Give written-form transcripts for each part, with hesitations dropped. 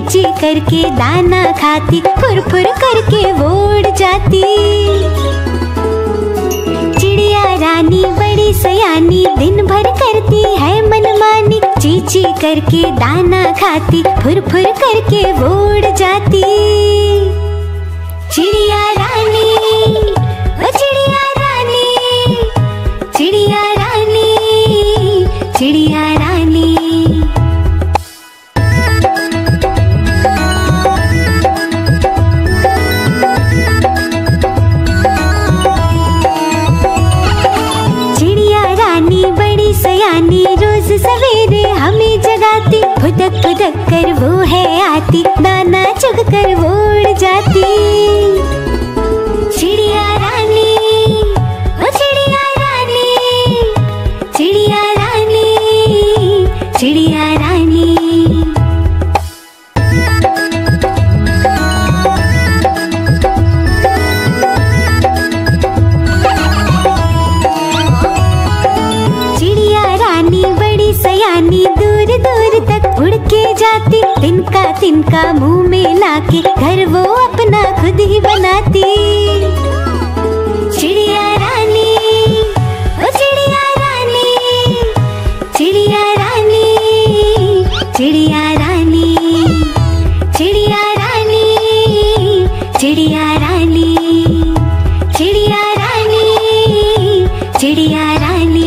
ची करके दाना खाती, फुर फुर करके वो उड़ जाती। चिड़िया रानी बड़ी सयानी, दिन भर करती है मनमानी, ची ची करके दाना खाती, फुर फुर करके वो उड़ जाती। चिड़िया रानी, ओ चिड़िया रानी, चिड़िया रानी, चिड़िया रानी। चिड़िया रानी बड़ी सयानी, रोज सवेरे हमें जगाती, फुदक फुदक कर वो है आती, दाना चुग कर वो उड़ जाती। चिड़िया रानी, ओ चिड़िया रानी, चिड़िया रानी, चिड़िया रानी। चिड़िया रानी बड़ी सयानी, दूर दूर तक उड़ के जाती, तिनका मुंह में लाके घर वो अपना खुद ही बनाती। चिड़िया रानी, ओ चिड़िया रानी, चिड़िया रानी, चिड़िया रानी, चिड़िया रानी, चिड़िया रानी, चिड़िया रानी, चिड़िया रानी।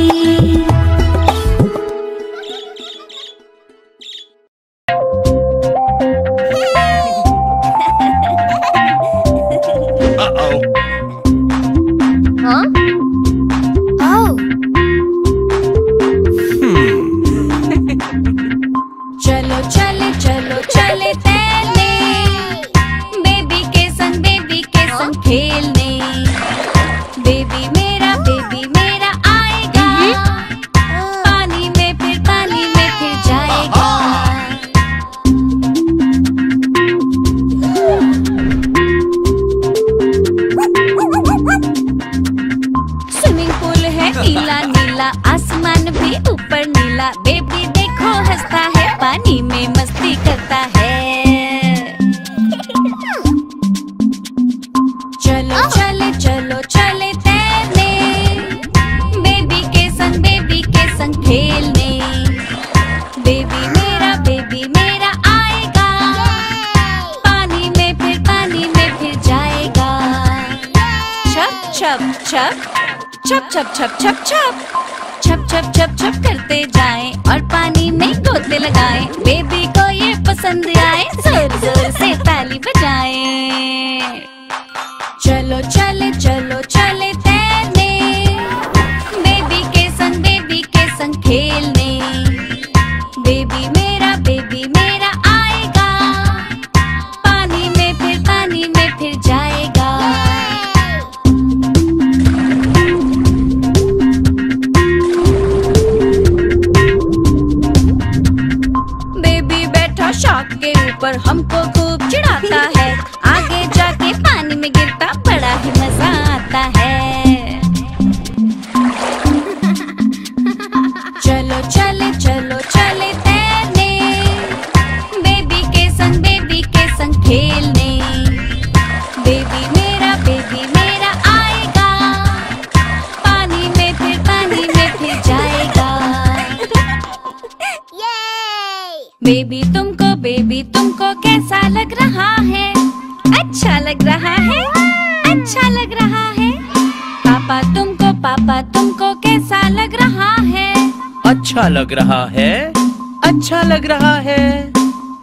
छप छप छप छप छप छप छप छप छप करते जाएं और पानी में गोते लगाएं। बेबी को ये पसंद आए, जोर जोर से ताली बजाएं। चलो चले चलो चले तैरने, बेबी के संग खेलने। बेबी मेरा आएगा, पानी में फिर जाएगा। शाक के ऊपर हमको खूब चिढ़ाता है, आगे जाके पानी में गिरता बड़ा ही मजा आता है। चलो चले तैरने, बेबी के संग खेलने। बेबी मेरा आएगा, पानी में फिर जाएगा। बेबी तुमको कैसा लग रहा है? अच्छा लग रहा है, अच्छा लग रहा है। पापा तुमको कैसा लग रहा है? अच्छा लग रहा है, अच्छा लग रहा है।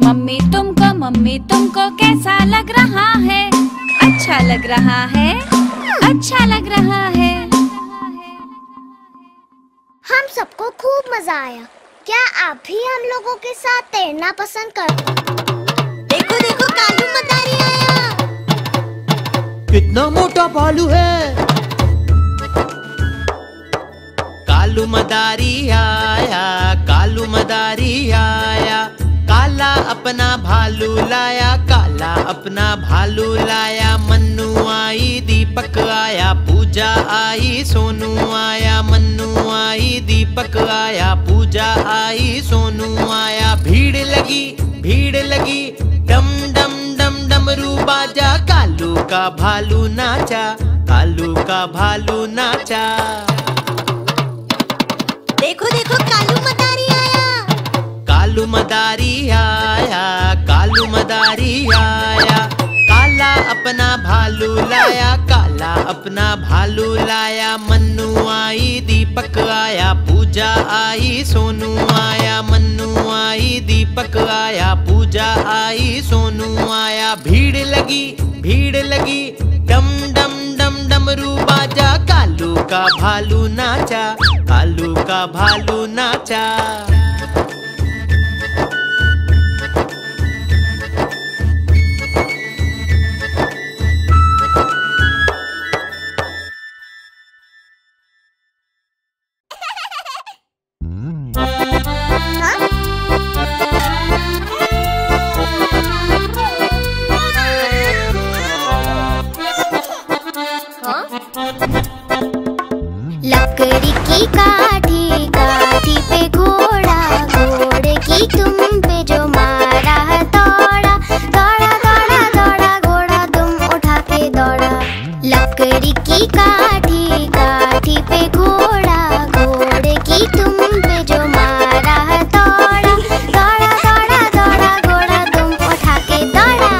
मम्मी तुमको कैसा लग रहा है? अच्छा लग रहा है, अच्छा लग रहा है। हम सबको खूब मजा आया। क्या आप भी हम लोगों के साथ तैरना पसंद करते? देखो देखो कालू मदारी आया। कितना मोटा भालू है। कालू मदारी आया, कालू मदारी आया। काला अपना भालू लाया, काला अपना भालू लाया। मन्नू आई, दीपक आया, पूजा आई, सोनू आया। मन्नू आई, दीपक आया, पूजा आई, सोनू आया। भीड़ भीड़ लगी, डम डम डम डमरू बाजा, कालू का भालू नाचा, कालू का भालू नाचा। देखो देखो कालू मदारी आया, कालू मदारी आया, कालू मदारी आया, काला अपना भालू लाया, काला अपना भालू लाया। मन्नू आई, दीपक आया, पूजा आई, सोनू आया, मन्नू आई, दीपक आया, पूजा आई, सोनू आया। भीड़ लगी, डम डम डम डमरू बाजा, कालू का भालू नाचा, कालू का भालू नाचा। लकड़ी की काठी, काठी पे घोड़ा, घोड़े की तुम पे जो मारा है दौड़ा, दौड़ा दौड़ा दौड़ा घोड़ा तुम उठा के दौड़ा। लकड़ी की काठी, काठी पे घोड़ा, घोड़े की तुम पे जो मारा है दौड़ा, दौड़ा दौड़ा दौड़ा घोड़ा तुम उठा के दौड़ा।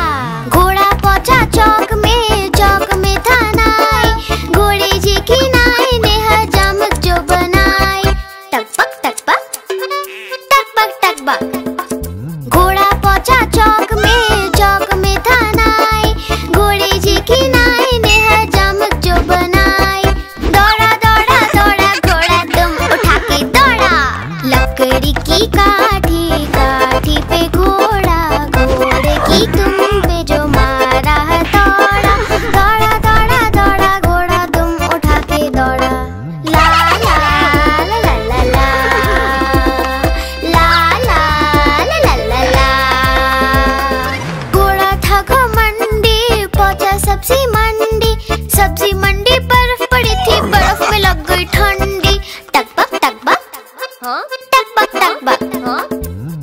घोड़ा पहुंचा चौक में, चौक में था नाई, घोड़े जी की नाई ने हजामत जो बनाई। टकबक टकबक टकबक टकबक। घोड़ा पहुंचा चौक में था नाई, घोड़े जी की नाई ने हजामत जो बनाई। दौड़ा दौड़ा दौड़ा घोड़ा तुम उठा के दौड़ा। लकड़ी की काठी, काठी पे घोड़ा, घोड़े की तुम पे जो मारा है दौड़ा, दौड़ा दौड़ा दौड़ा घोड़ा तुम उठा के दौड़ा। ला ला ला ला ला ला, ला ला ला ला ला ला। घोड़ा था घमंडी, पहुंचा सब्जी मंडी, सब्जी मंडी बर्फ पड़ी थी, बर्फ में लग गई ठंडी। टकबक टकबक टकबक टकबक।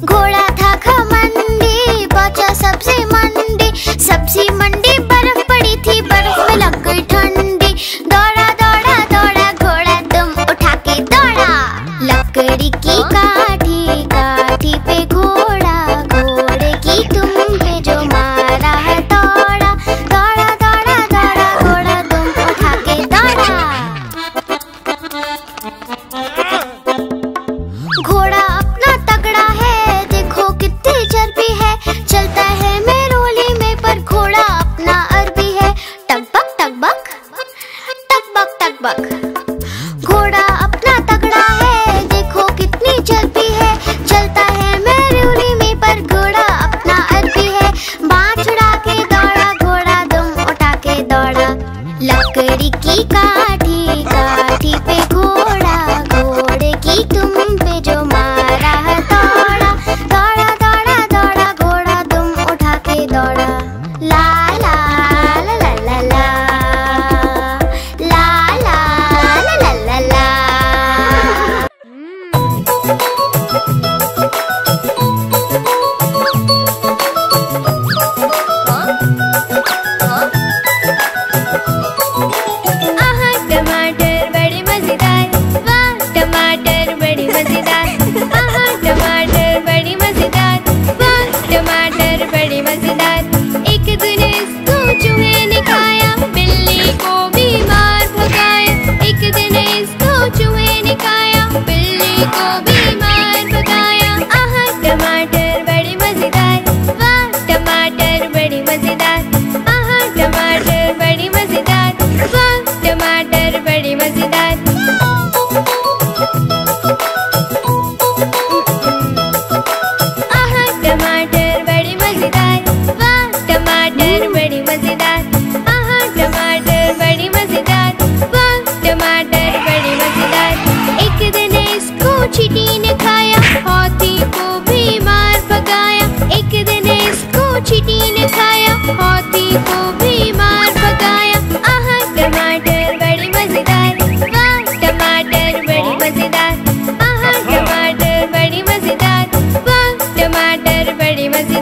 घोड़ा था घमंडी, पहुंचा सब्जी मंडी, सब्जी मंडी बर्फ पड़ी थी, बर्फ में लग गई ठंडी। दौड़ा दौड़ा दौड़ा घोड़ा तुम उठा के दौड़ा। लकड़ी की काठी, काठी पे घोड़ा, घोड़े की तुम पे जो मारा है दौड़ा, दौड़ा दौड़ा दौड़ा घोड़ा तुम उठा के दौड़ा। घोड़ा अपना तगड़ा है, देखो कितनी चर्बी है, चलता है मेरोली में पर घोड़ा अपना अरबी है। टकबक टकबक टकबक टकबक। घोड़ा अपना तगड़ा है, देखो कितनी चर्बी है, चलता है मेरोली में पर घोड़ा अपना अरबी है। बाँह छुड़ा के दौड़ा घोड़ा तुम उठा के दौड़ा। लकड़ी की काठी, काठी पे घोड़ा, घोड़े की तुम पे जो मारा है दौड़ा, दौड़ा दौड़ा दौड़ा घोड़ा तुम उठा के दौड़ा। ला ला ला ला ला ला, ला ला ला ला ला ला। आहा टमाटर बड़े मजेदार, वाह टमाटर बड़े मजेदार। आहा टमाटर बड़े मजेदार, वाह टमाटर बड़े मजेदार। एक दिन इसको चूहे ने खाया, बिल्ली को बीमार भगाया। एक दिन इसको चूहे ने खाया, बिल्ली को बीमार भगाया। आहा टमाटर बड़े मजेदार, वाह टमाटर बड़े मजेदार। आहा टमाटर बड़े मजेदार, वाह टमाटर बड़े मजेदार। आहा टमाटर बड़े मजेदार, वाह टमाटर बड़े मजेदार। आहा टमाटर बड़े मजेदार, वाह टमाटर बड़े मजेदार। एक दिन इसको चींटी ने खाया, हाथी को बीमार भगाया। एक दिन इसको चींटी ने खाया, हाथी को बीमार भगाया। आहा टमाटर बड़े मजेदार, वाह टमाटर बड़े मजेदार। आहा टमाटर बड़े मजेदार, वाह टमाटर बड़े मजेदार।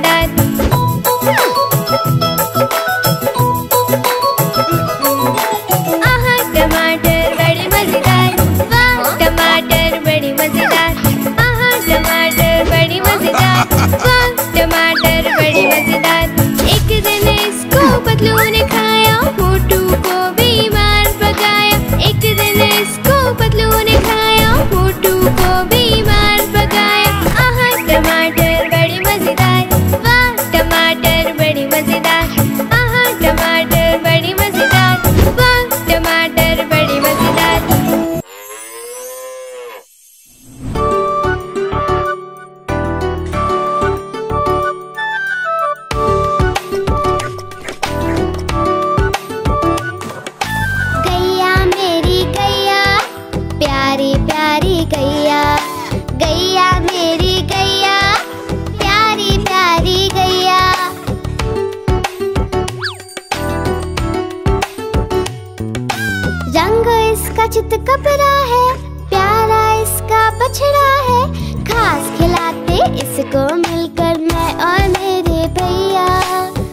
चित कपरा है, प्यारा इसका बछड़ा है। घास खिलाते इसको मिलकर मैं और मेरे भैया।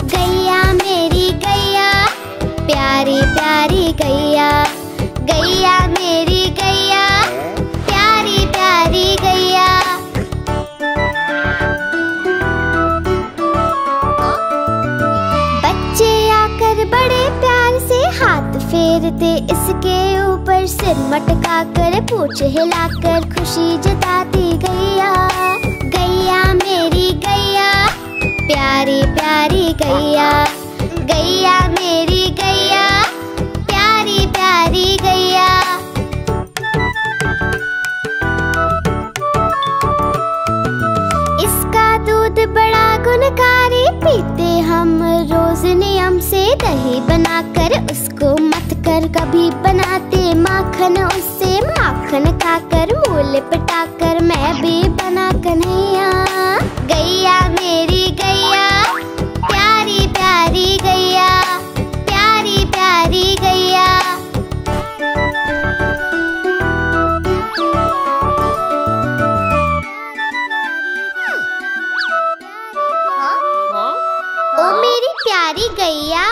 गैया मेरी गैया, प्यारी प्यारी गैया। गैया मेरी गैया, प्यारी प्यारी गैया। बच्चे आकर बड़े प्यार से हाथ फेरते इसके ऊपर, सिर मटका कर पूंछ हिलाकर खुशी जताती गैया। गैया मेरी गैया, प्यारी प्यारी गैया। गैया मेरी गैया, प्यारी प्यारी गैया। इसका दूध बड़ा गुणकारी, पीते हम रोज नियम से। दही बनाकर उसको मत कर, कभी बनाते माखन उससे। माखन खाकर मूल पटाकर मैं भी बना कन्हैया। गैया मेरी गैया, प्यारी प्यारी गैया। प्यारी प्यारी गैया। ओ मेरी प्यारी गैया,